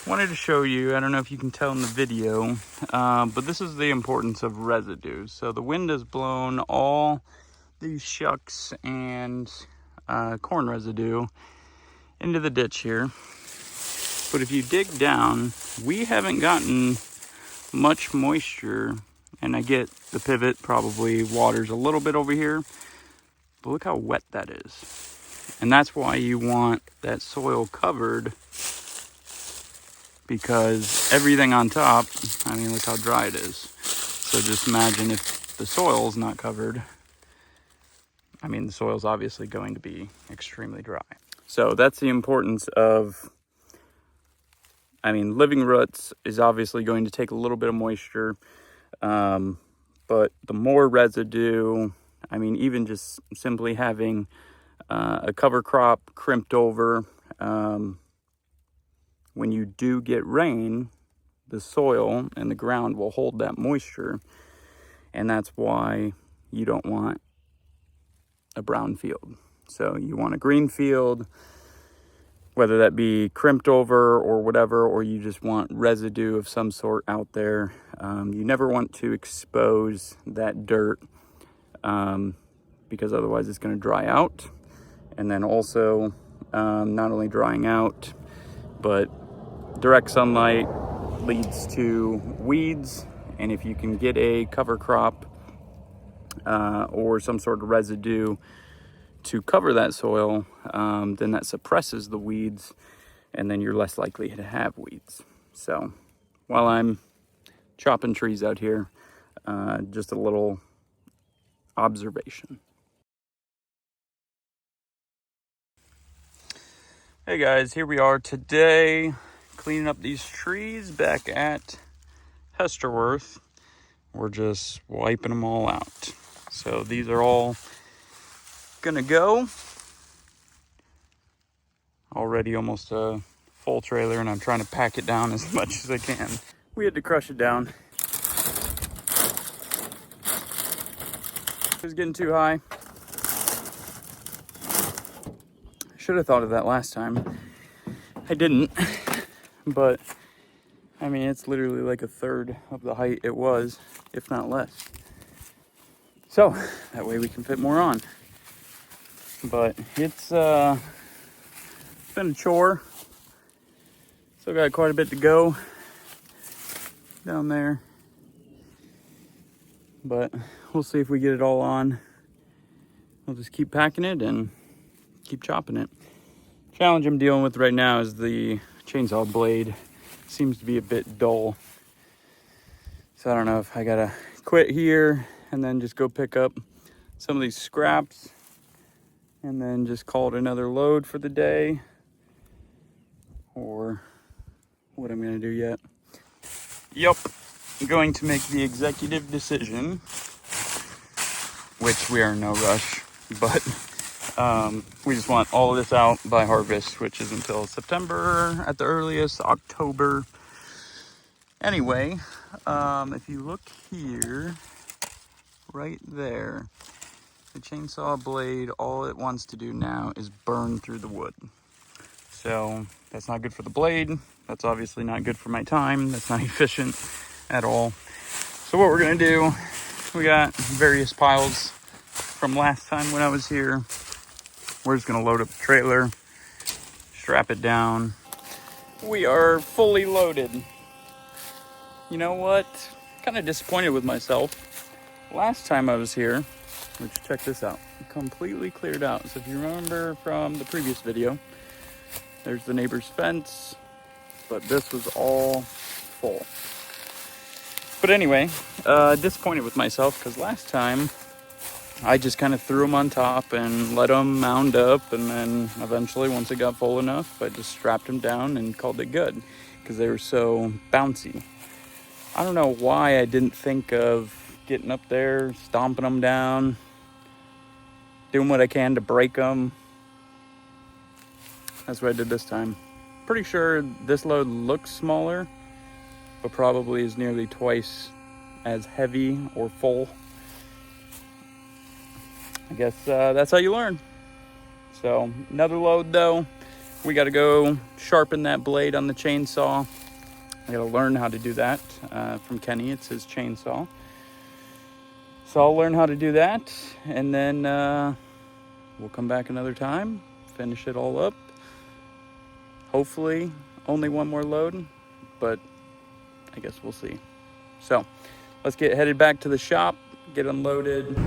wanted to show you, I don't know if you can tell in the video, but this is the importance of residue. So the wind has blown all these shucks and corn residue into the ditch here. But if you dig down, we haven't gotten much moisture, and I get the pivot probably waters a little bit over here, but look how wet that is. And that's why you want that soil covered, because everything on top, I mean, look how dry it is. So just imagine if the soil's not covered. I mean, the soil's obviously going to be extremely dry. So that's the importance of, I mean, living roots is obviously going to take a little bit of moisture, but the more residue, I mean, even just simply having a cover crop crimped over, when you do get rain, the soil and the ground will hold that moisture, and that's why you don't want a brown field. So you want a green field, whether that be crimped over or whatever, or you just want residue of some sort out there. You never want to expose that dirt, because otherwise it's going to dry out. And then also, not only drying out, but direct sunlight leads to weeds. And if you can get a cover crop or some sort of residue to cover that soil, then that suppresses the weeds, and then you're less likely to have weeds. So while I'm chopping trees out here, just a little observation. Hey guys, here we are today cleaning up these trees back at Hesterworth. We're just wiping them all out. So these are all gonna go. Already almost a full trailer, and I'm trying to pack it down as much as I can. We had to crush it down. It was getting too high. Should have thought of that last time. I didn't, but I mean, it's literally like a third of the height it was, if not less. So that way we can fit more on. But it's been a chore. Still got quite a bit to go down there, but we'll see if we get it all on. We'll just keep packing it and keep chopping it. Challenge I'm dealing with right now is the chainsaw blade seems to be a bit dull. So I don't know if I gotta quit here and then just go pick up some of these scraps and then just call it another load for the day, or what I'm gonna do yet. Yep, I'm going to make the executive decision, which we are in no rush, but we just want all of this out by harvest, which is until September at the earliest, October. Anyway, if you look here, right there, the chainsaw blade, all it wants to do now is burn through the wood. So that's not good for the blade. That's obviously not good for my time. That's not efficient at all. So what we're gonna do, we got various piles from last time when I was here. We're just gonna load up the trailer, strap it down. We are fully loaded. You know what? Kind of disappointed with myself. Last time I was here, which check this out, completely cleared out. So if you remember from the previous video, there's the neighbor's fence, but this was all full. But anyway, disappointed with myself because last time I just kind of threw them on top and let them mound up, and then eventually, once it got full enough, I just strapped them down and called it good because they were so bouncy. I don't know why I didn't think of getting up there, stomping them down, doing what I can to break them. That's what I did this time. Pretty sure this load looks smaller, but probably is nearly twice as heavy or full. I guess that's how you learn. So another load though, we got to go sharpen that blade on the chainsaw. I got to learn how to do that from Kenny. It's his chainsaw. So I'll learn how to do that, and then we'll come back another time, finish it all up. Hopefully only one more load, but I guess we'll see. So let's get headed back to the shop, get unloaded.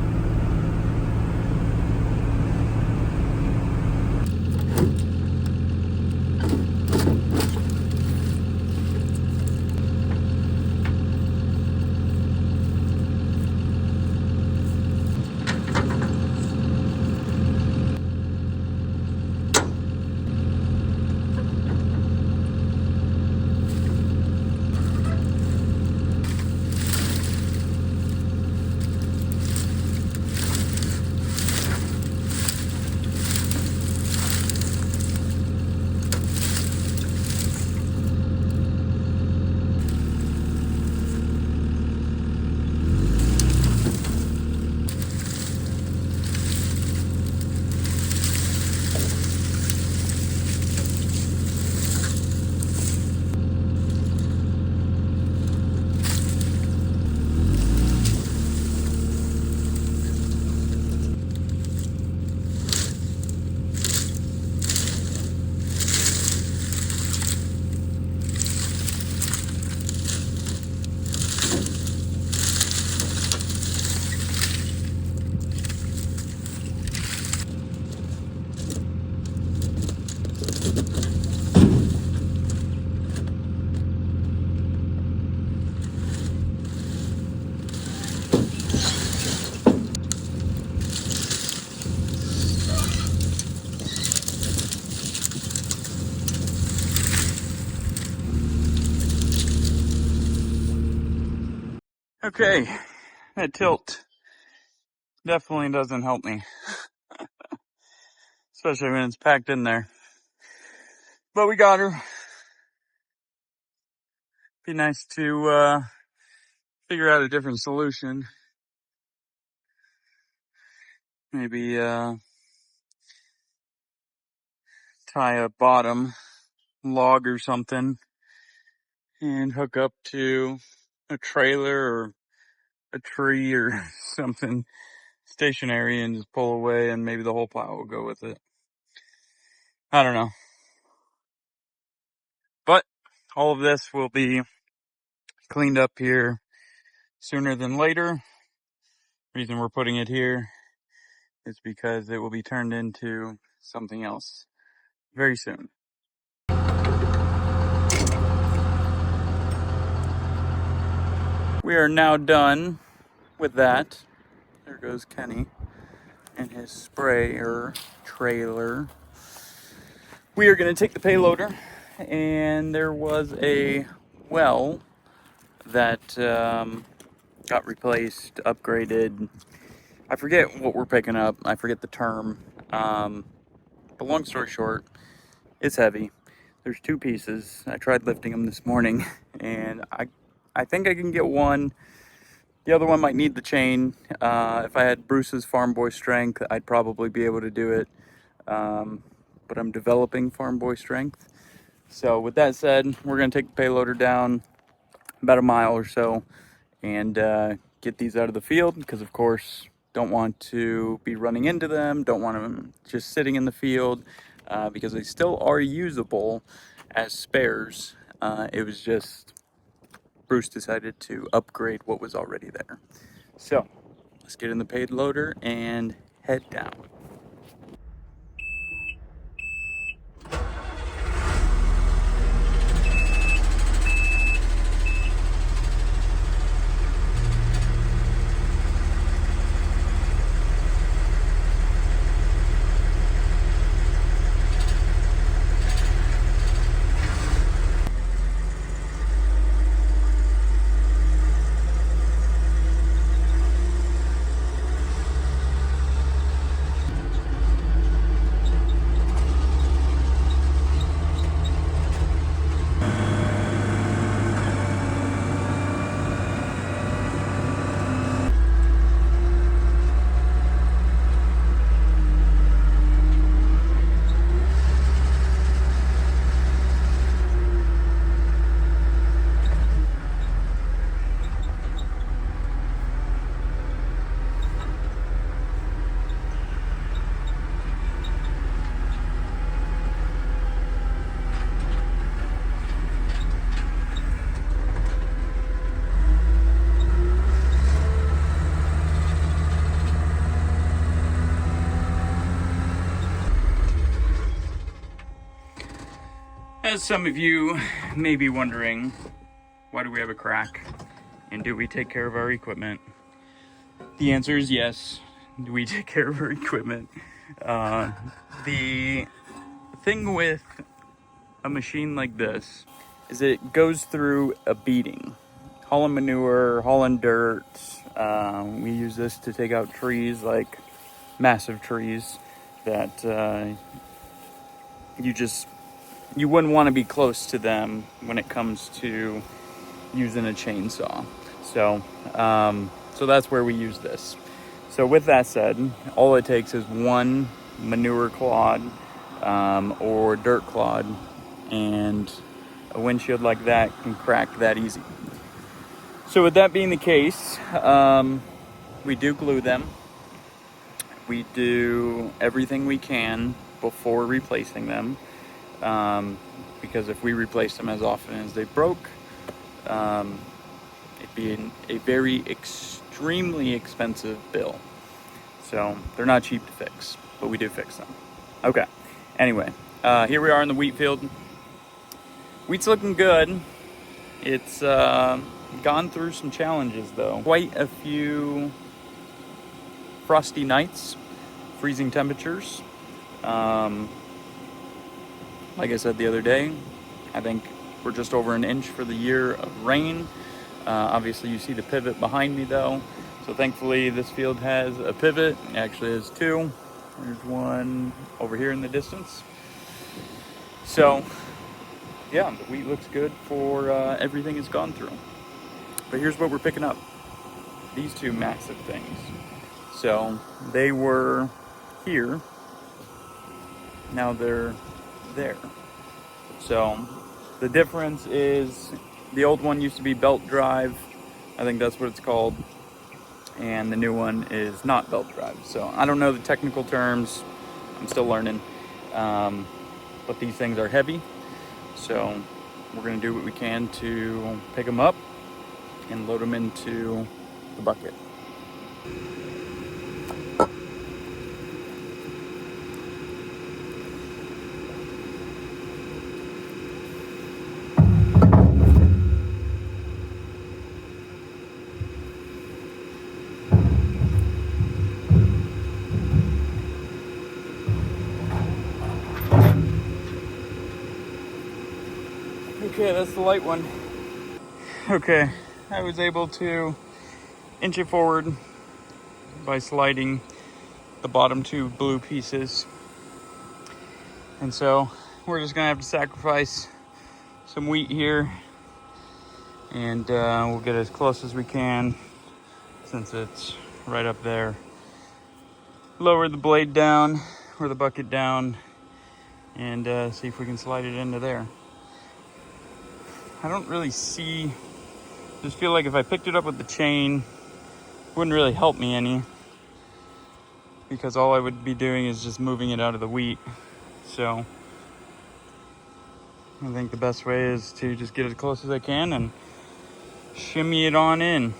Okay, that tilt definitely doesn't help me, especially when it's packed in there. But we got her. Be nice to figure out a different solution. Maybe tie a bottom log or something and hook up to a trailer or a tree or something stationary and just pull away, and maybe the whole plow will go with it. I don't know. But all of this will be cleaned up here sooner than later. Reason we're putting it here is because it will be turned into something else very soon. We are now done with that. There goes Kenny and his sprayer trailer. We are going to take the payloader, and there was a well that got replaced, upgraded. I forget what we're picking up. I forget the term. But long story short, it's heavy. There's two pieces. I tried lifting them this morning, and I think I can get one. The other one might need the chain. If I had Bruce's Farm Boy strength, I'd probably be able to do it. But I'm developing Farm Boy strength. So with that said, we're going to take the payloader down about a mile or so and get these out of the field, because of course don't want to be running into them, don't want them just sitting in the field, because they still are usable as spares. It was just Bruce decided to upgrade what was already there. So let's get in the payloader and head down. some of you may be wondering, why do we have a crack? And do we take care of our equipment? The answer is yes. Do we take care of our equipment? The thing with a machine like this is it goes through a beating. Hauling manure, hauling dirt. We use this to take out trees, like massive trees that you wouldn't want to be close to them when it comes to using a chainsaw. So that's where we use this. So with that said, all it takes is one manure clod or dirt clod, and a windshield like that can crack that easy. So with that being the case, we do glue them. We do everything we can before replacing them, because if we replace them as often as they broke, it'd be a very extremely expensive bill. So they're not cheap to fix, but we do fix them. Okay, anyway, here we are in the wheat field. Wheat's looking good. It's gone through some challenges though. Quite a few frosty nights, freezing temperatures. Like I said the other day, I think we're just over an inch for the year of rain. Obviously you see the pivot behind me though. So thankfully this field has a pivot. It actually has two. There's one over here in the distance. So yeah, the wheat looks good for everything it's gone through. But here's what we're picking up. These two massive things. So they were here. Now they're there. So the difference is the old one used to be belt drive. I think that's what it's called. And the new one is not belt drive. So I don't know the technical terms. I'm still learning. But these things are heavy. So we're going to do what we can to pick them up and load them into the bucket. Okay, that's the light one. Okay, I was able to inch it forward by sliding the bottom two blue pieces. And so we're just gonna have to sacrifice some wheat here, and we'll get as close as we can since it's right up there. Lower the blade down or the bucket down and see if we can slide it into there. I don't really see, just feel like if I picked it up with the chain, it wouldn't really help me any, because all I would be doing is just moving it out of the wheat. So I think the best way is to just get as close as I can and shimmy it on in.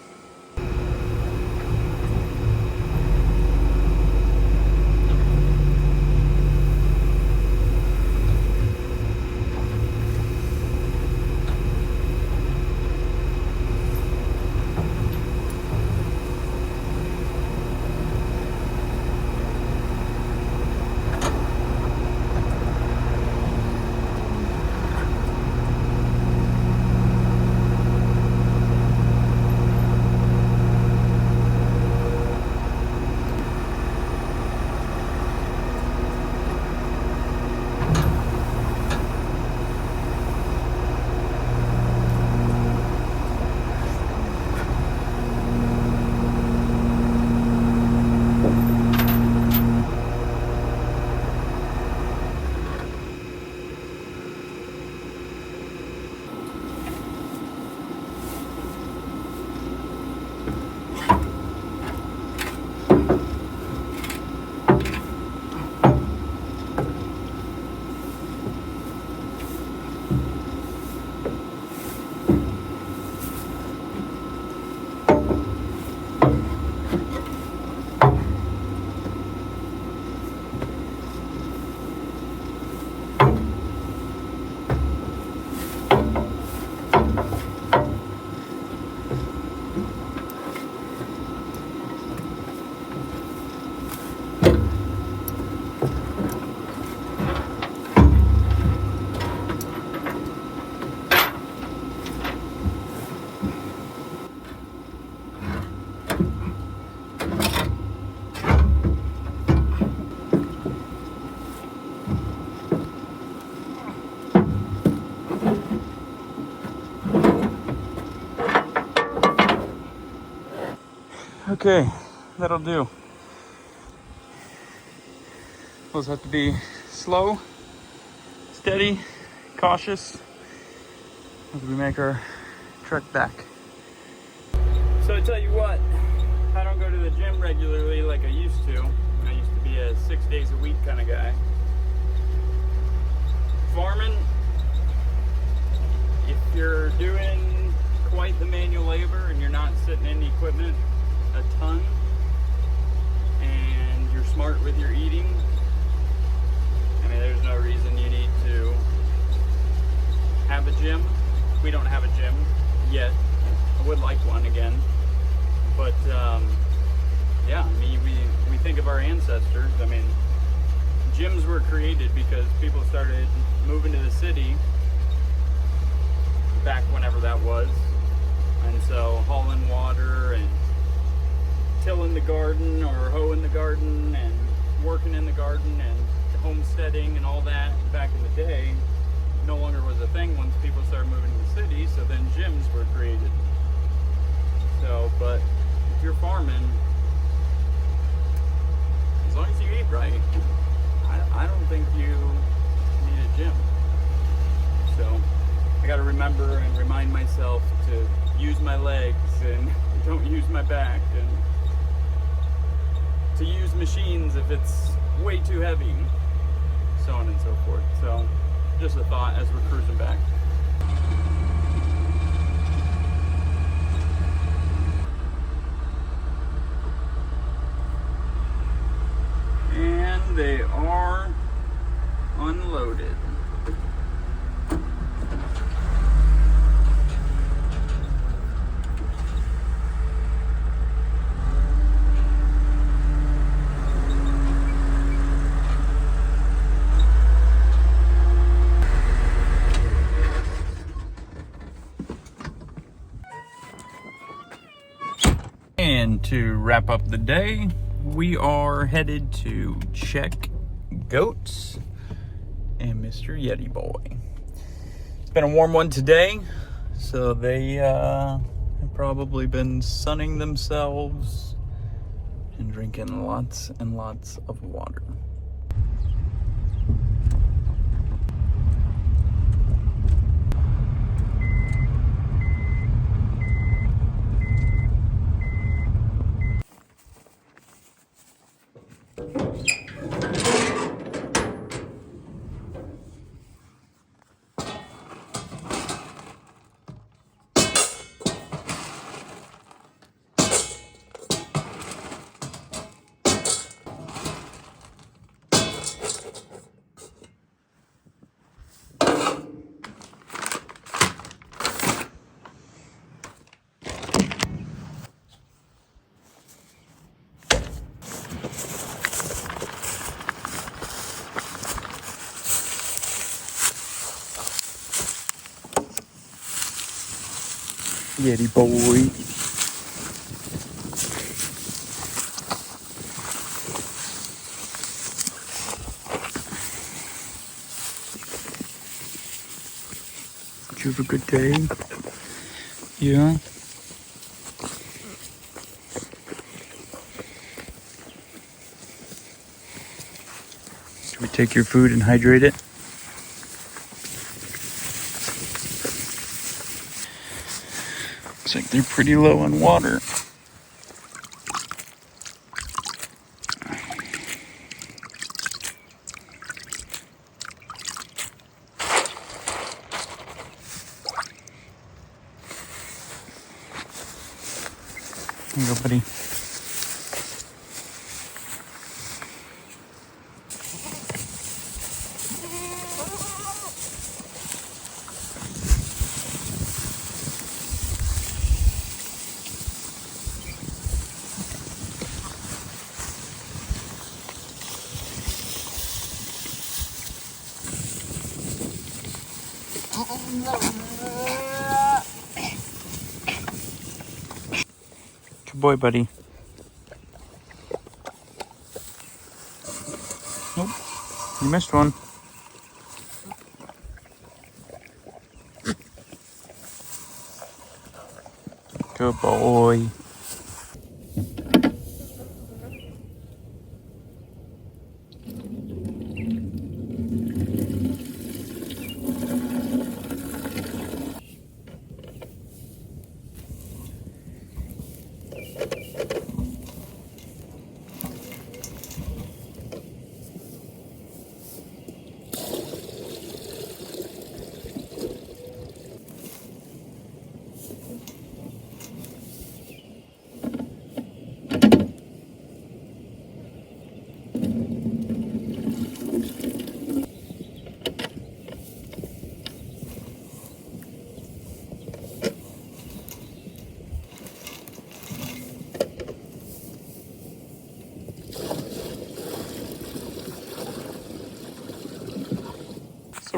Okay, that'll do. We'll just have to be slow, steady, cautious as we make our trek back. So I tell you what, I don't go to the gym regularly like I used to. I used to be a 6 days a week kind of guy. Farming, if you're doing quite the manual labor and you're not sitting in the equipment a ton and you're smart with your eating, I mean, there's no reason you need to have a gym. We don't have a gym yet. I would like one again. But yeah, I mean, we think of our ancestors. I mean, gyms were created because people started moving to the city back whenever that was. And so hauling water and tilling the garden or hoeing the garden and working in the garden and homesteading and all that back in the day no longer was a thing once people started moving to the city, so then gyms were created. So, but if you're farming, as long as you eat right, I don't think you need a gym. So I got to remember and remind myself to use my legs and don't use my back, and to use machines if it's way too heavy, so on and so forth. So just a thought as we're cruising back. And they are unloaded. And to wrap up the day, we are headed to check goats and Mr. Yeti Boy. It's been a warm one today, so they have probably been sunning themselves and drinking lots and lots of water. Yeti Boy. Did you have a good day? Yeah? Should we take your food and hydrate it? Looks like they're pretty low on water. Here you go, buddy. Good boy, buddy. Nope, you missed one. Good boy.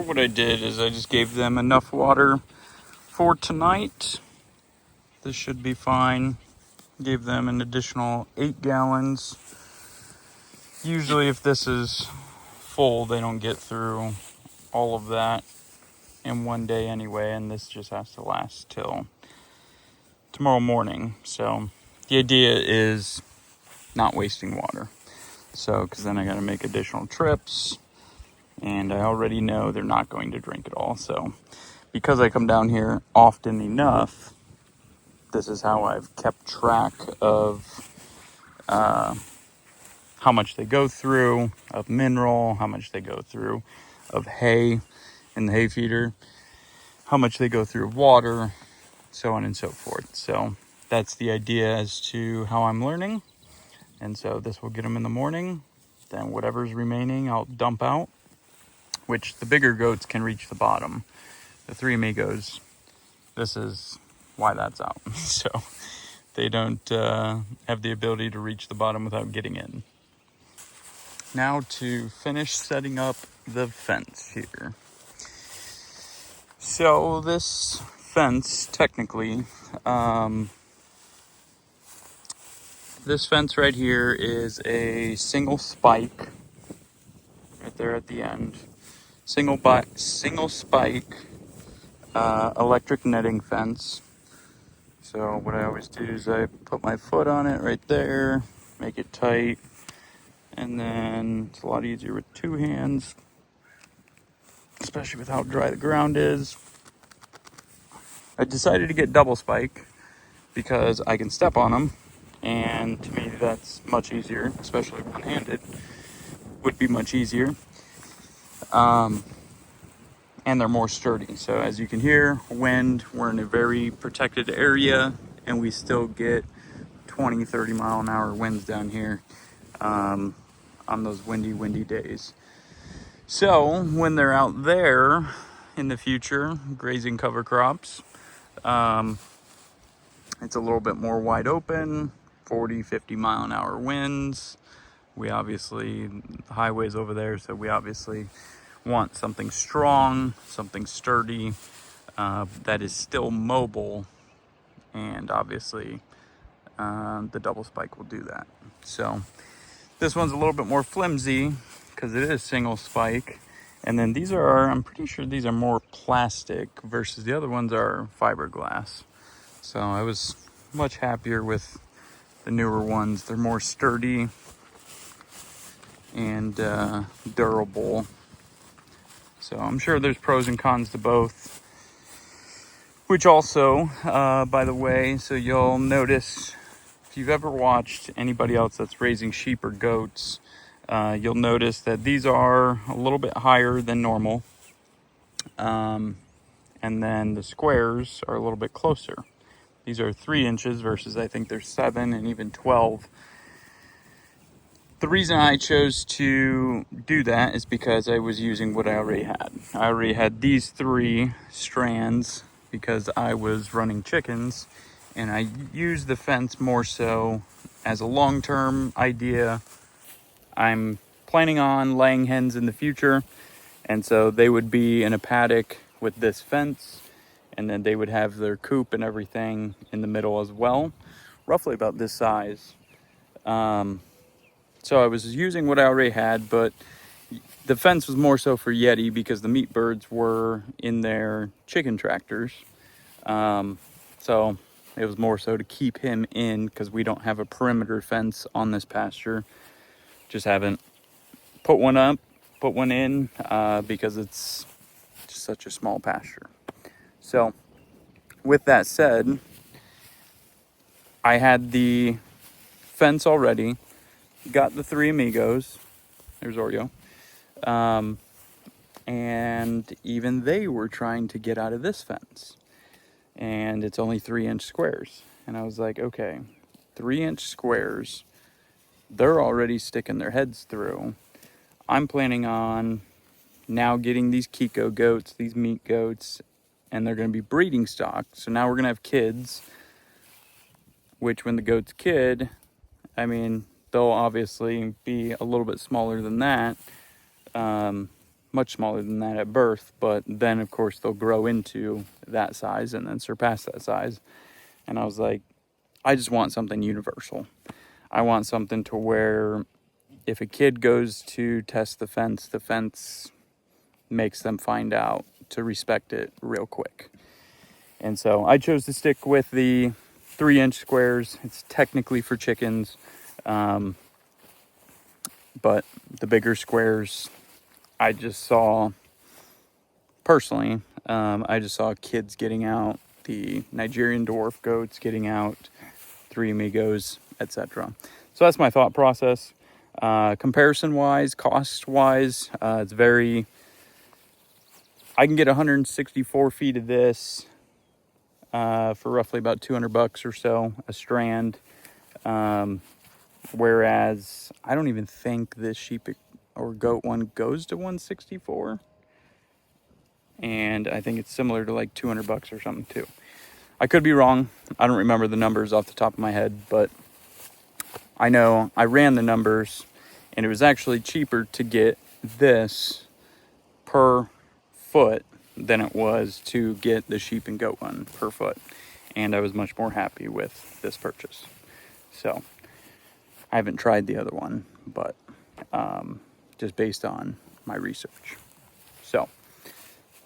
what I did is I just gave them enough water for tonight. This should be fine. Gave them an additional 8 gallons. Usually if this is full, they don't get through all of that in one day anyway, and this just has to last till tomorrow morning. So the idea is not wasting water. So, because then I got to make additional trips, and I already know they're not going to drink it all. So because I come down here often enough, this is how I've kept track of how much they go through of mineral, how much they go through of hay in the hay feeder, how much they go through of water, so on and so forth. So that's the idea as to how I'm learning. And so this will get them in the morning. Then whatever's remaining, I'll dump out, which the bigger goats can reach the bottom. The 3 amigos, this is why that's out. So they don't have the ability to reach the bottom without getting in. Now to finish setting up the fence here. So this fence, technically, this fence right here is a single spike, right there at the end. Single spike electric netting fence. So what I always do is I put my foot on it right there, make it tight, and then it's a lot easier with 2 hands, especially with how dry the ground is. I decided to get double spike because I can step on them, and to me that's much easier, especially one-handed, would be much easier. And they're more sturdy. So as you can hear, wind, we're in a very protected area, and we still get 20-30 mile an hour winds down here on those windy days. So when they're out there in the future grazing cover crops, it's a little bit more wide open, 40-50 mile an hour winds. We obviously, the highway's over there, so we obviously want something strong, something sturdy, that is still mobile, and obviously the double spike will do that. So this one's a little bit more flimsy because it is single spike, and then these are, I'm pretty sure these are more plastic versus the other ones are fiberglass. So I was much happier with the newer ones. They're more sturdy and durable. So I'm sure there's pros and cons to both. Which also, by the way, so you'll notice, if you've ever watched anybody else that's raising sheep or goats, you'll notice that these are a little bit higher than normal. And then the squares are a little bit closer. These are 3 inches versus I think they're 7 and even 12. The reason I chose to do that is because I was using what I already had. I already had these 3 strands because I was running chickens, and I used the fence more so as a long-term idea. I'm planning on laying hens in the future, and so they would be in a paddock with this fence, and then they would have their coop and everything in the middle as well, roughly about this size. So I was using what I already had, but the fence was more so for Yeti because the meat birds were in their chicken tractors. So it was more so to keep him in because we don't have a perimeter fence on this pasture. Just haven't put one in because it's just such a small pasture. So with that said, I had the fence already, got the 3 amigos. There's Oreo. And even they were trying to get out of this fence. And it's only 3-inch squares. And I was like, okay, 3-inch squares, they're already sticking their heads through. I'm planning on now getting these Kiko goats, these meat goats, and they're going to be breeding stock. So now we're going to have kids, which when the goats kid, I mean, they'll obviously be a little bit smaller than that. much smaller than that at birth, but then of course they'll grow into that size and then surpass that size. And I was like, I just want something universal. I want something to where if a kid goes to test the fence makes them find out to respect it real quick. And so I chose to stick with the 3-inch squares. It's technically for chickens, but the bigger squares, I just saw, personally, I just saw kids getting out the Nigerian dwarf goats, getting out 3 amigos, etc. So that's my thought process. Comparison-wise, cost-wise, it's very... I can get 164 feet of this for roughly about $200 or so a strand. Whereas I don't even think this sheep or goat one goes to 164. And I think it's similar to like $200 or something too. I could be wrong. I don't remember the numbers off the top of my head, but I know I ran the numbers and it was actually cheaper to get this per foot than it was to get the sheep and goat one per foot. And I was much more happy with this purchase. So I haven't tried the other one, but just based on my research. So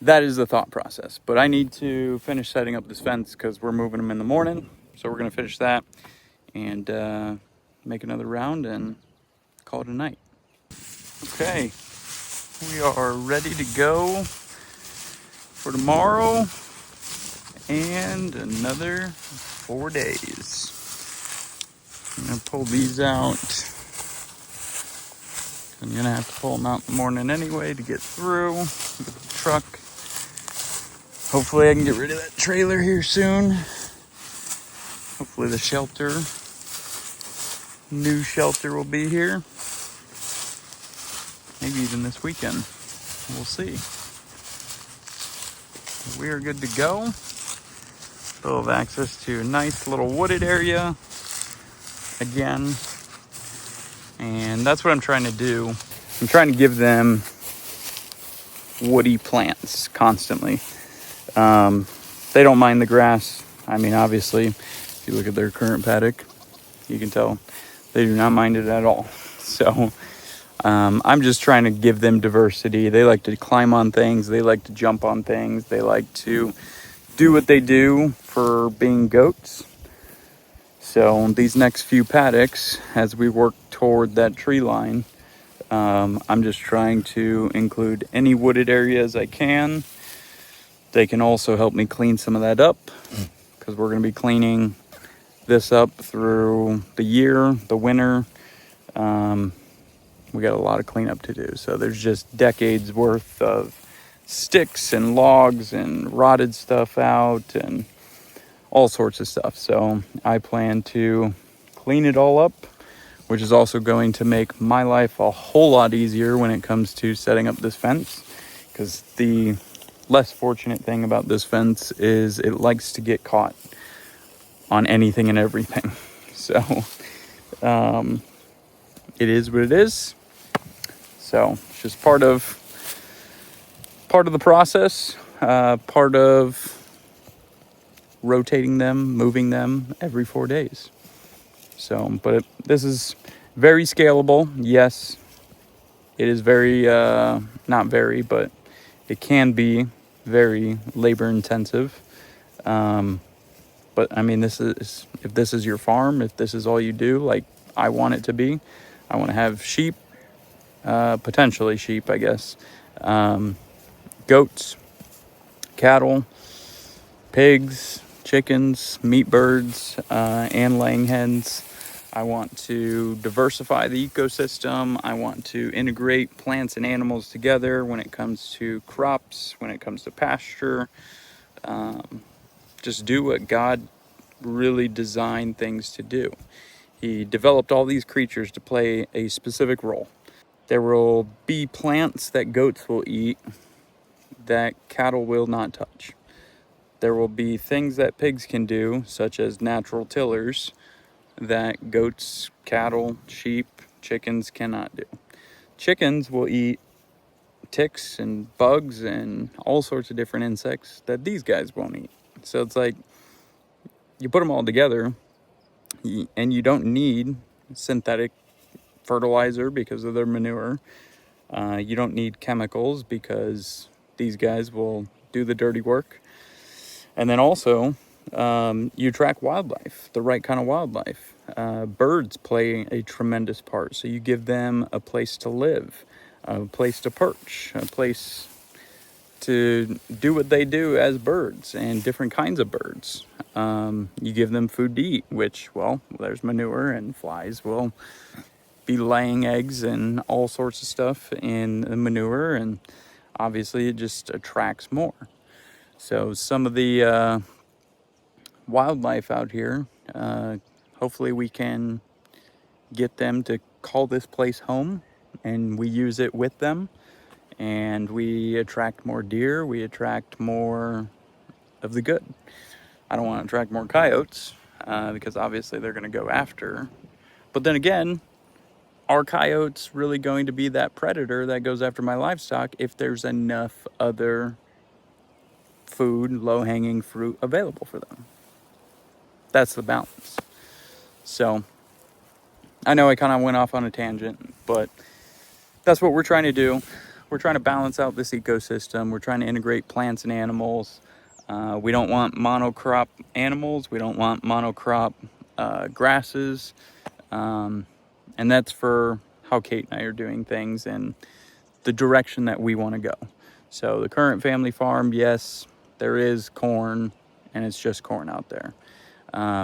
that is the thought process. But I need to finish setting up this fence because we're moving them in the morning. So we're going to finish that and make another round and call it a night. Okay, we are ready to go for tomorrow and another 4 days. I'm going to pull these out. I'm going to have to pull them out in the morning anyway to get through with the truck. Hopefully I can get rid of that trailer here soon. Hopefully the new shelter will be here. Maybe even this weekend. We'll see. We are good to go. We'll have access to a nice little wooded area again. And that's what I'm trying to do. I'm trying to give them woody plants constantly. They don't mind the grass. I mean, obviously, if you look at their current paddock, you can tell they do not mind it at all. So I'm just trying to give them diversity. They like to climb on things. They like to jump on things. They like to do what they do for being goats. So these next few paddocks, as we work toward that tree line, I'm just trying to include any wooded areas I can. They can also help me clean some of that up because we're going to be cleaning this up through the year, the winter. We got a lot of cleanup to do. So there's just decades worth of sticks and logs and rotted stuff out and all sorts of stuff. So I plan to clean it all up, which is also going to make my life a whole lot easier when it comes to setting up this fence, because the less fortunate thing about this fence is it likes to get caught on anything and everything. So it is what it is. So it's just part of the process, part of rotating them, moving them every 4 days. So, but this is very scalable. Yes, it is very, not very, but it can be very labor intensive. But I mean, if this is your farm, if this is all you do, like I want it to be, I want to have sheep, potentially sheep, I guess, goats, cattle, pigs, chickens, meat birds, and laying hens. I want to diversify the ecosystem. I want to integrate plants and animals together when it comes to crops, when it comes to pasture. Just do what God really designed things to do. He developed all these creatures to play a specific role. There will be plants that goats will eat that cattle will not touch. There will be things that pigs can do, such as natural tillers, that goats, cattle, sheep, chickens cannot do. Chickens will eat ticks and bugs and all sorts of different insects that these guys won't eat. So it's like you put them all together, and you don't need synthetic fertilizer because of their manure. You don't need chemicals because these guys will do the dirty work. And then also, you attract wildlife, the right kind of wildlife. Birds play a tremendous part. So you give them a place to live, a place to perch, a place to do what they do as birds and different kinds of birds. You give them food to eat, which, well, there's manure, and flies will be laying eggs and all sorts of stuff in the manure, and obviously it just attracts more. So some of the wildlife out here, hopefully we can get them to call this place home, and we use it with them, and we attract more deer, we attract more of the good. I don't want to attract more coyotes, because obviously they're going to go after. But then again, are coyotes really going to be that predator that goes after my livestock if there's enough other food, low-hanging fruit available for them? That's the balance. So I know I kind of went off on a tangent, but that's what we're trying to do. We're trying to balance out this ecosystem. We're trying to integrate plants and animals. We don't want monocrop animals. We don't want monocrop grasses. And that's for how Kate and I are doing things and the direction that we want to go. So the current family farm, yes, there is corn, and it's just corn out there.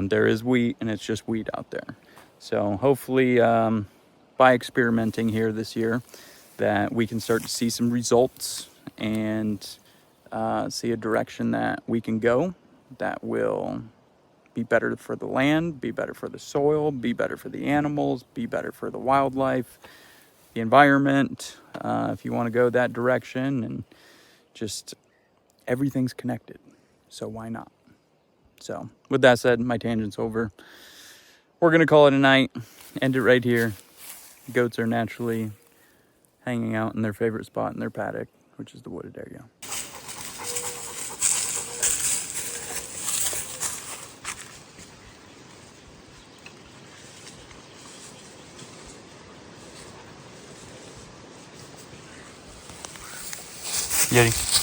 There is wheat, and it's just wheat out there. So hopefully, by experimenting here this year, that we can start to see some results and see a direction that we can go that will be better for the land, be better for the soil, be better for the animals, be better for the wildlife, the environment, if you want to go that direction, and just everything's connected. So why not? So with that said, my tangent's over. We're going to call it a night, end it right here. Goats are naturally hanging out in their favorite spot in their paddock, which is the wooded area. Yeti.